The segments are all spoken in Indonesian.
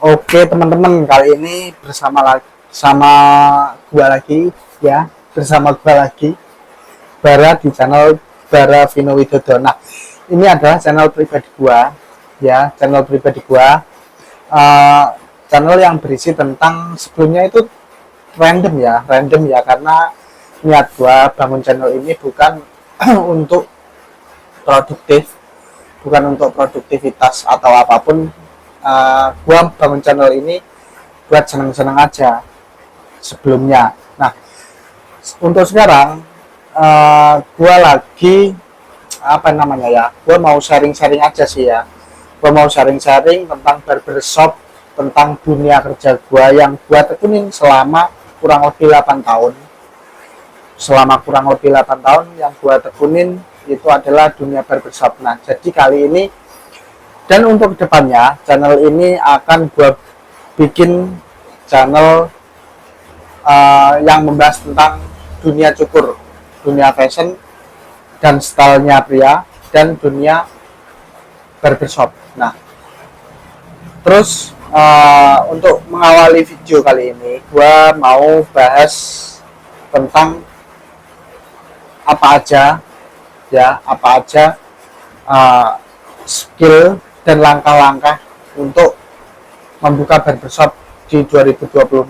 Oke teman-teman, kali ini sama gua lagi ya, bersama gua lagi Bara di channel Bara Vino Widodo. Nah, ini adalah channel pribadi gua ya, channel pribadi gua. Uh, Channel yang berisi tentang sebelumnya itu random ya karena niat gua bangun channel ini bukan untuk produktif, bukan untuk produktivitas atau apapun. Gua bangun channel ini buat seneng-seneng aja sebelumnya. Nah, untuk sekarang gua lagi apa namanya ya, gua mau sharing-sharing aja sih ya. Gua mau sharing-sharing tentang barbershop, tentang dunia kerja gua yang gua tekunin selama kurang lebih 8 tahun. Selama kurang lebih 8 tahun yang gua tekunin itu adalah dunia barbershop. Nah, jadi kali ini dan untuk kedepannya channel ini akan gue bikin channel yang membahas tentang dunia cukur, dunia fashion dan stylenya pria, dan dunia barbershop. Nah, terus untuk mengawali video kali ini gue mau bahas tentang apa aja skill dan langkah-langkah untuk membuka barbershop di 2024.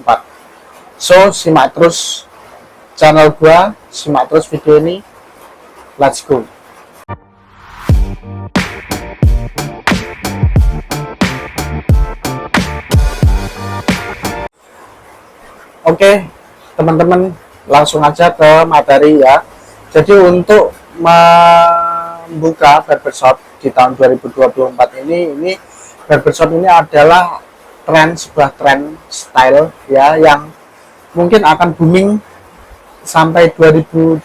So, simak terus channel gua, simak terus video ini. Let's go. Oke, teman-teman, langsung aja ke materi ya. Jadi untuk membuka barbershop di tahun 2024 ini barbershop ini adalah sebuah tren style ya yang mungkin akan booming sampai 2020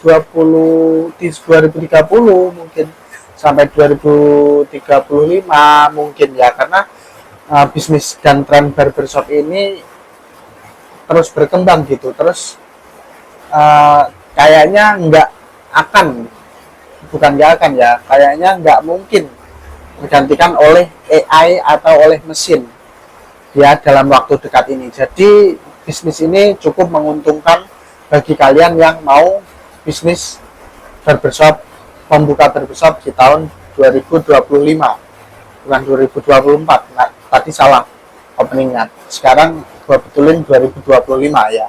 di 2030, mungkin sampai 2035 mungkin ya, karena bisnis dan tren barbershop ini terus berkembang gitu. Terus kayaknya kayaknya nggak mungkin tergantikan oleh AI atau oleh mesin ya dalam waktu dekat ini. Jadi bisnis ini cukup menguntungkan bagi kalian yang mau bisnis barbershop, membuka barbershop di tahun 2025, bukan 2024. Nah, tadi salah openingnya, sekarang gua betulin 2025 ya.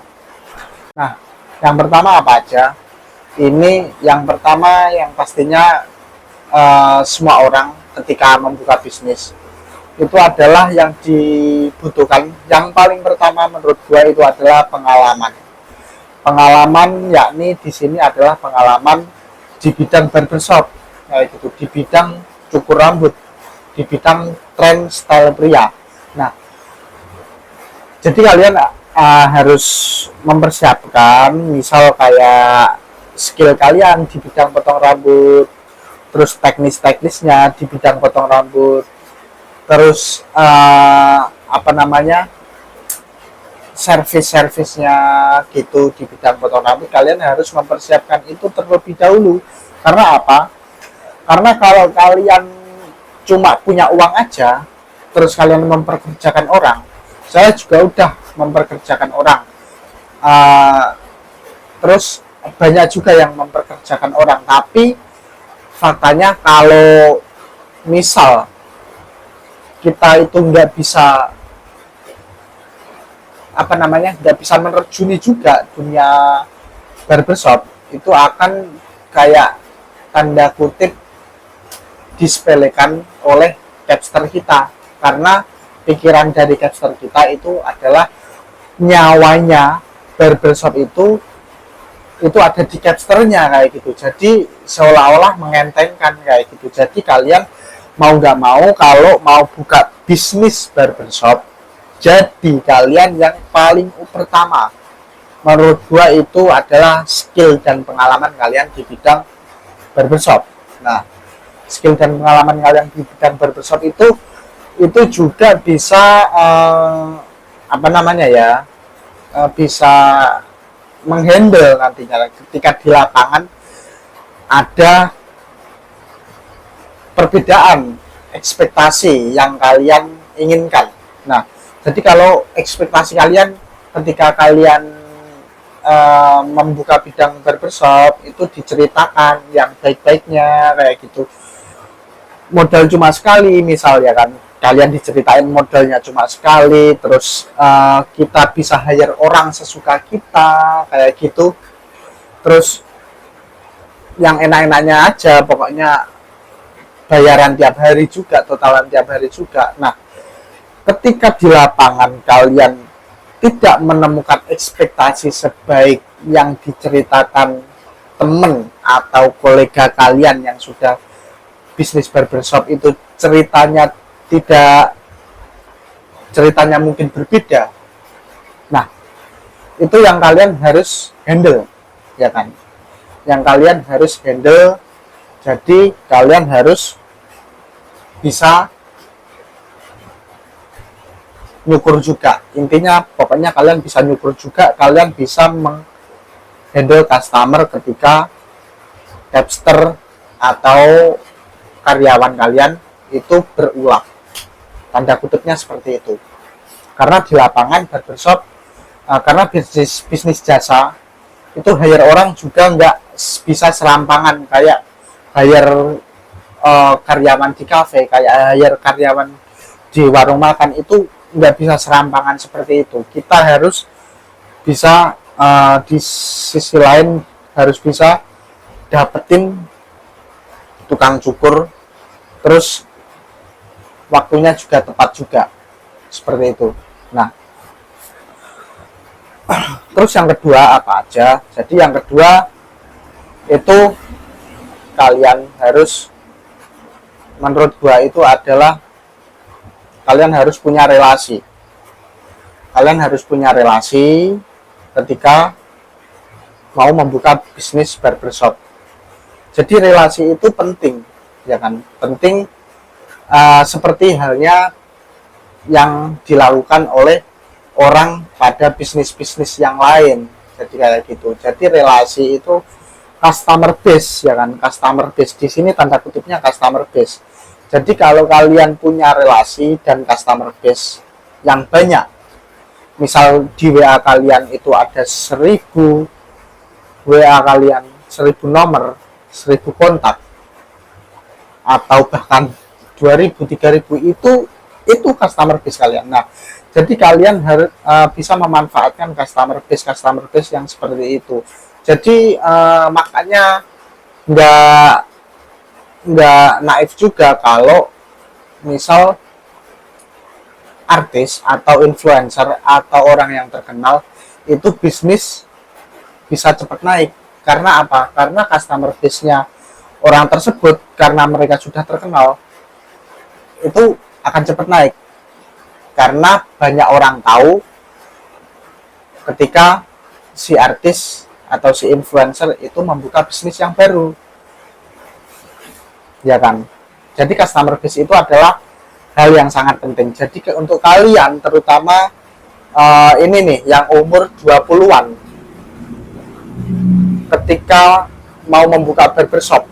Nah, yang pertama apa aja? Ini yang pertama yang pastinya semua orang ketika membuka bisnis itu adalah yang dibutuhkan. Yang paling pertama menurut gue itu adalah pengalaman, yakni di sini adalah pengalaman di bidang barbershop, yaitu di bidang cukur rambut, di bidang tren style pria. Nah, jadi kalian harus mempersiapkan, misal kayak skill kalian di bidang potong rambut, terus teknisnya di bidang potong rambut, terus servisnya gitu di bidang potong rambut. Kalian harus mempersiapkan itu terlebih dahulu. Karena apa? Karena kalau kalian cuma punya uang aja terus kalian memperkerjakan orang, saya juga udah memperkerjakan orang, terus banyak juga yang memperkerjakan orang, tapi faktanya kalau misal kita itu nggak bisa menerjuni juga dunia barbershop, itu akan kayak tanda kutip disepelekan oleh capster kita, karena pikiran dari capster kita itu adalah nyawanya barbershop itu ada di capsternya kayak gitu. Jadi seolah-olah mengentengkan kayak gitu. Jadi kalian mau nggak mau kalau mau buka bisnis barbershop, jadi kalian yang paling pertama menurut gua itu adalah skill dan pengalaman kalian di bidang barbershop. Nah, skill dan pengalaman kalian di bidang barbershop itu juga bisa bisa menghandle nantinya ketika di lapangan ada perbedaan ekspektasi yang kalian inginkan Nah, jadi kalau ekspektasi kalian ketika kalian membuka bidang barbershop itu diceritakan yang baik-baiknya kayak gitu, modal cuma sekali misal ya kan, kalian diceritain modalnya cuma sekali, terus kita bisa hire orang sesuka kita kayak gitu, terus yang enak-enaknya aja pokoknya, bayaran tiap hari juga, totalan tiap hari juga. Nah, ketika di lapangan kalian tidak menemukan ekspektasi sebaik yang diceritakan temen atau kolega kalian yang sudah bisnis barbershop, itu ceritanya mungkin berbeda. Nah, itu yang kalian harus handle, ya kan? Yang kalian harus handle. Jadi kalian harus bisa nyukur juga. Intinya pokoknya kalian bisa nyukur juga, kalian bisa menghandle customer ketika capster atau karyawan kalian itu berulah. Tanda kutipnya seperti itu. Karena di lapangan barbershop, karena bisnis jasa itu hire orang juga nggak bisa serampangan kayak hire karyawan di kafe, kayak hire karyawan di warung makan, itu nggak bisa serampangan seperti itu. Kita harus bisa di sisi lain harus bisa dapetin tukang cukur, terus waktunya juga tepat juga seperti itu. Nah, terus yang kedua apa aja? Jadi yang kedua itu kalian harus, menurut gua itu adalah kalian harus punya relasi. Kalian harus punya relasi ketika mau membuka bisnis barbershop. Jadi relasi itu penting, ya kan? Penting, seperti halnya yang dilakukan oleh orang pada bisnis-bisnis yang lain. Jadi kayak gitu. Jadi relasi itu customer base, ya kan? Customer base di sini tanda kutipnya customer base. Jadi kalau kalian punya relasi dan customer base yang banyak, misal di WA kalian itu ada 1000 WA kalian, 1000 nomor, 1000 kontak, atau bahkan 2000, 3000, itu customer base kalian. Nah, jadi kalian harus bisa memanfaatkan customer base yang seperti itu. Jadi makanya nggak naif juga kalau misal artis atau influencer atau orang yang terkenal itu bisnis bisa cepat naik. Karena apa? Karena customer base-nya orang tersebut, karena mereka sudah terkenal, itu akan cepat naik. Karena banyak orang tahu ketika si artis atau si influencer itu membuka bisnis yang baru, ya kan? Jadi customer base itu adalah hal yang sangat penting. Jadi untuk kalian terutama ini nih yang umur 20-an, ketika mau membuka barbershop,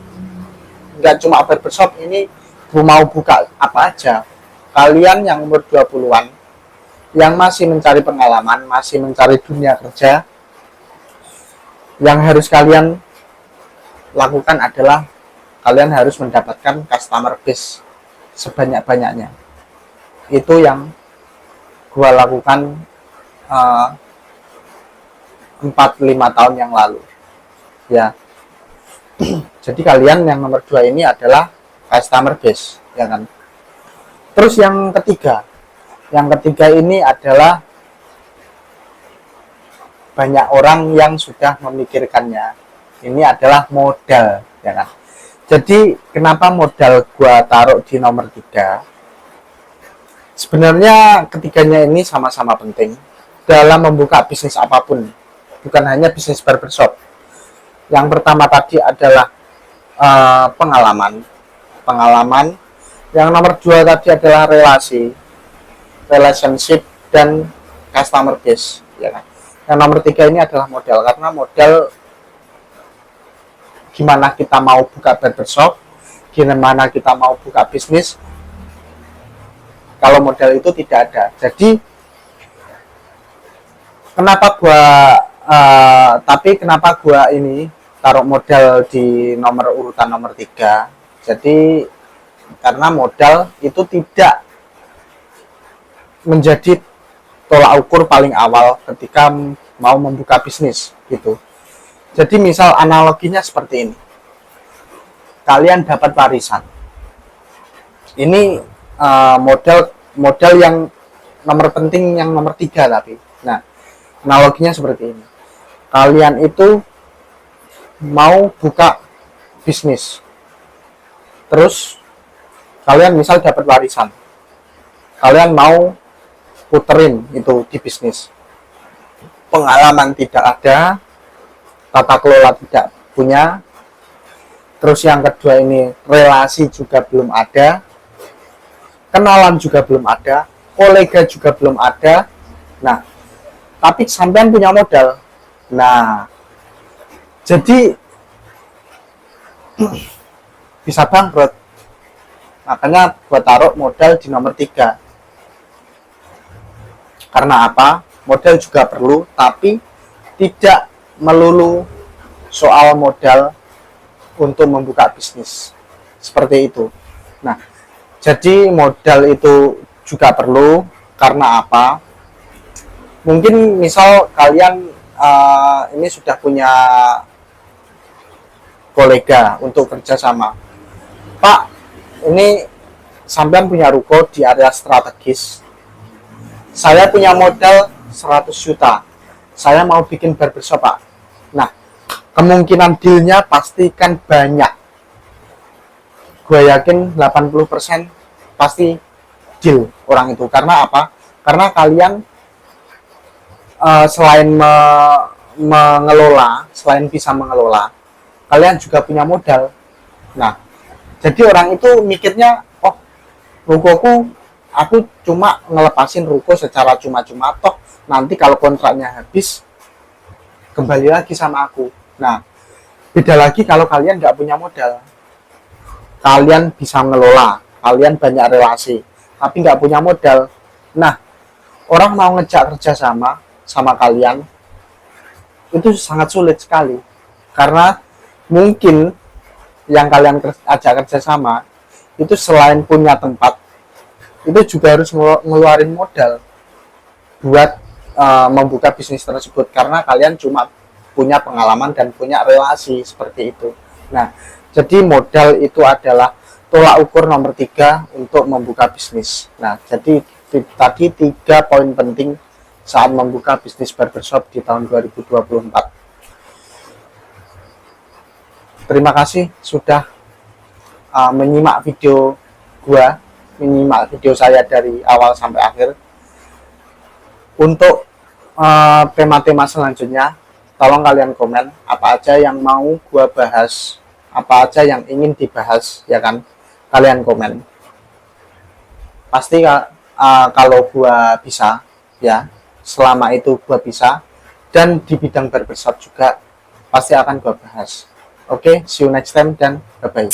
nggak cuma barbershop, ini mau buka apa aja, kalian yang umur 20-an yang masih mencari pengalaman, masih mencari dunia kerja, yang harus kalian lakukan adalah kalian harus mendapatkan customer base sebanyak-banyaknya. Itu yang gua lakukan 4-5 tahun yang lalu, ya. Jadi kalian yang nomor 2 ini adalah customer base, ya kan. Terus yang ketiga ini adalah banyak orang yang sudah memikirkannya. Ini adalah modal, ya kan. Jadi kenapa modal gua taruh di nomor 3? Sebenarnya ketiganya ini sama-sama penting dalam membuka bisnis apapun, bukan hanya bisnis barbershop. Yang pertama tadi adalah pengalaman. Yang nomor 2 tadi adalah relationship dan customer base, ya kan. Yang nomor 3 ini adalah modal, karena modal gimana kita mau buka barbershop, gimana kita mau buka bisnis, kalau modal itu tidak ada. Jadi kenapa gua kenapa gua ini taruh modal di nomor urutan nomor 3? Jadi karena modal itu tidak menjadi tolak ukur paling awal ketika mau membuka bisnis gitu. Jadi misal analoginya seperti ini. Kalian dapat warisan. Ini modal yang nomor penting yang nomor 3 tapi. Nah, analoginya seperti ini. Kalian itu mau buka bisnis. Terus kalian misal dapat warisan. Kalian mau puterin itu di bisnis. Pengalaman tidak ada, tata kelola tidak punya. Terus yang kedua ini relasi juga belum ada. Kenalan juga belum ada, kolega juga belum ada. Nah, tapi sampean punya modal. Nah, jadi bisa bangkrut. Makanya gua taruh modal di nomor 3. Karena apa? Modal juga perlu, tapi tidak melulu soal modal untuk membuka bisnis. Seperti itu. Nah, jadi modal itu juga perlu karena apa? Mungkin misal kalian ini sudah punya kolega untuk kerjasama. Pak, ini sampean punya ruko di area strategis. Saya punya modal 100 juta. Saya mau bikin barbershop, Pak. Nah, kemungkinan dealnya pasti kan banyak. Gue yakin 80% pasti deal orang itu. Karena apa? Karena kalian selain mengelola, selain bisa mengelola, kalian juga punya modal. Nah, jadi orang itu mikirnya, oh, rukoku, aku cuma ngelepasin ruko secara cuma-cuma, toh nanti kalau kontraknya habis, kembali lagi sama aku. Nah, beda lagi kalau kalian nggak punya modal. Kalian bisa mengelola, kalian banyak relasi, tapi nggak punya modal. Nah, orang mau ngejak kerjasama sama kalian itu sangat sulit sekali, karena mungkin yang kalian ajak kerjasama itu selain punya tempat, itu juga harus ngeluarin modal buat membuka bisnis tersebut, karena kalian cuma punya pengalaman dan punya relasi seperti itu. Nah, jadi modal itu adalah tolak ukur nomor 3 untuk membuka bisnis. Nah, jadi tadi 3 poin penting saat membuka bisnis barbershop di tahun 2024. Terima kasih sudah menyimak video menyimak video saya dari awal sampai akhir. Untuk tema-tema selanjutnya, tolong kalian komen apa aja yang mau gua bahas, apa aja yang ingin dibahas, ya kan? Kalian komen. Pasti kalau gua bisa, ya, selama itu gua bisa, dan di bidang barbershop juga pasti akan gua bahas. Oke, see you next time dan bye-bye.